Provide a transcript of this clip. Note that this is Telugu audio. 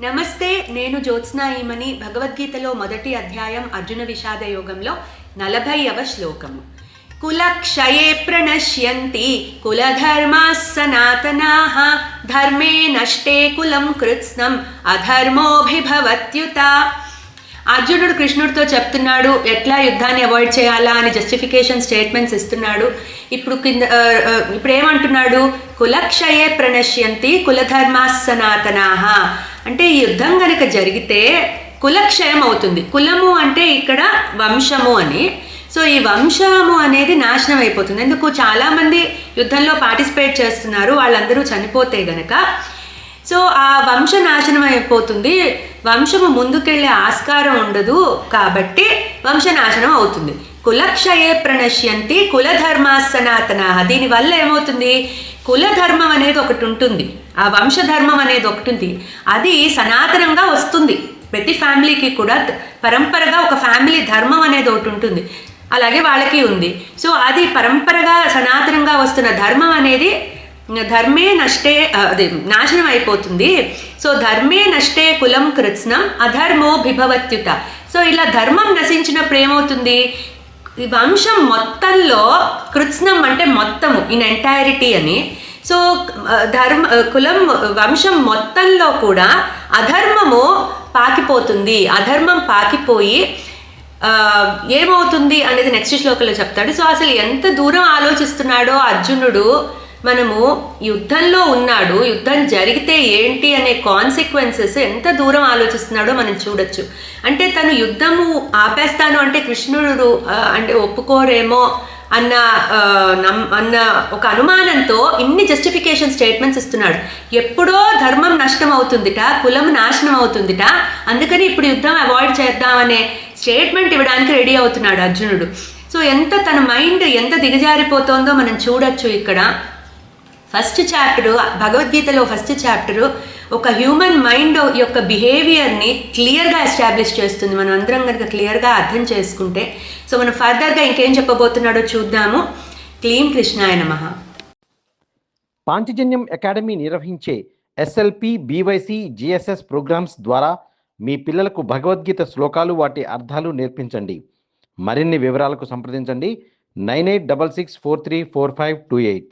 నమస్తే, నేను జ్యోత్స్నా ఈమని. భగవద్గీతలో మొదటి అధ్యాయం అర్జున విషాద యోగంలో 40వ శ్లోకము. కులక్షయే ప్రణశ్యంతి కులధర్మా సనాతనాః ధర్మే నష్టే కులం కృత్స్నం అధర్మోభిభవత్యుత. అర్జునుడు కృష్ణుడితో చెప్తున్నాడు ఎట్లా యుద్ధాన్ని అవాయిడ్ చేయాలా అని జస్టిఫికేషన్ స్టేట్మెంట్స్ ఇస్తున్నాడు. ఇప్పుడు ఏమంటున్నాడు? కులక్షయే ప్రణశ్యంతి కులధర్మా సనాతనాః అంటే ఈ యుద్ధం కనుక జరిగితే కులక్షయం అవుతుంది. కులము అంటే ఇక్కడ వంశము అని. సో ఈ వంశము అనేది నాశనం అయిపోతుంది. ఎందుకు? చాలామంది యుద్ధంలో పార్టిసిపేట్ చేస్తున్నారు, వాళ్ళందరూ చనిపోతే గనక సో ఆ వంశ నాశనం అయిపోతుంది. వంశము ముందుకెళ్ళే ఆస్కారం ఉండదు, కాబట్టి వంశనాశనం అవుతుంది. కులక్షయే ప్రణశ్యంతి కులధర్మా సనాతనాః. దీనివల్ల ఏమవుతుంది? కులధర్మం అనేది ఒకటి ఉంటుంది, ఆ వంశధర్మం అనేది ఒకటి ఉంది, అది సనాతనంగా వస్తుంది. ప్రతి ఫ్యామిలీకి కూడా పరంపరగా ఒక ఫ్యామిలీ ధర్మం అనేది ఒకటి ఉంటుంది, అలాగే వాళ్ళకి ఉంది. సో అది పరంపరగా సనాతనంగా వస్తున్న ధర్మం అనేది ధర్మే నష్టే అది నాశనం అయిపోతుంది. సో ధర్మే నష్టే కులం కృత్స్నం అధర్మో బిభవత్యుత. సో ఇలా ధర్మం నశించినప్పుడు ఏమవుతుంది? ఈ వంశం మొత్తంలో కృత్స్నం అంటే మొత్తము, ఇన్ ఎంటైరిటీ అని. సో కులం వంశం మొత్తంలో కూడా అధర్మము పాకిపోతుంది. అధర్మం పాకిపోయి ఏమవుతుంది అనేది నెక్స్ట్ శ్లోకంలో చెప్తాడు. సో అసలు ఎంత దూరం ఆలోచిస్తున్నాడో అర్జునుడు. మనము యుద్ధంలో ఉన్నాడు, యుద్ధం జరిగితే ఏంటి అనే కాన్సిక్వెన్సెస్ ఎంత దూరం ఆలోచిస్తున్నాడో మనం చూడొచ్చు. అంటే తను యుద్ధము ఆపేస్తాను అంటే కృష్ణుడు అంటే ఒప్పుకోరేమో అన్న ఒక అనుమానంతో ఇన్ని జస్టిఫికేషన్ స్టేట్మెంట్స్ ఇస్తున్నాడు. ఎప్పుడో ధర్మం నష్టం అవుతుందిట, కులం నాశనం అవుతుందిట, అందుకని ఇప్పుడు యుద్ధం అవాయిడ్ చేద్దామనే స్టేట్మెంట్ ఇవ్వడానికి రెడీ అవుతున్నాడు అర్జునుడు. సో ఎంత తన మైండ్ ఎంత దిగజారిపోతుందో మనం చూడొచ్చు ఇక్కడ. ఫస్ట్ చాప్టరు, భగవద్గీతలో ఫస్ట్ చాప్టరు ఒక హ్యూమన్ మైండ్ యొక్క బిహేవియర్ని క్లియర్గా ఎస్టాబ్లిష్ చేస్తుంది. మనం అందరం కనుక క్లియర్గా అర్థం చేసుకుంటే. సో మనం ఫర్దర్గా ఇంకేం చెప్పబోతున్నాడో చూద్దాము. క్లీం కృష్ణాయ నమః. పాంచజన్యం అకాడమీ నిర్వహించే ఎస్ఎల్పి, బీవైసి, జిఎస్ఎస్ ప్రోగ్రామ్స్ ద్వారా మీ పిల్లలకు భగవద్గీత శ్లోకాలు, వాటి అర్థాలు నేర్పించండి. మరిన్ని వివరాలకు సంప్రదించండి 9866434528.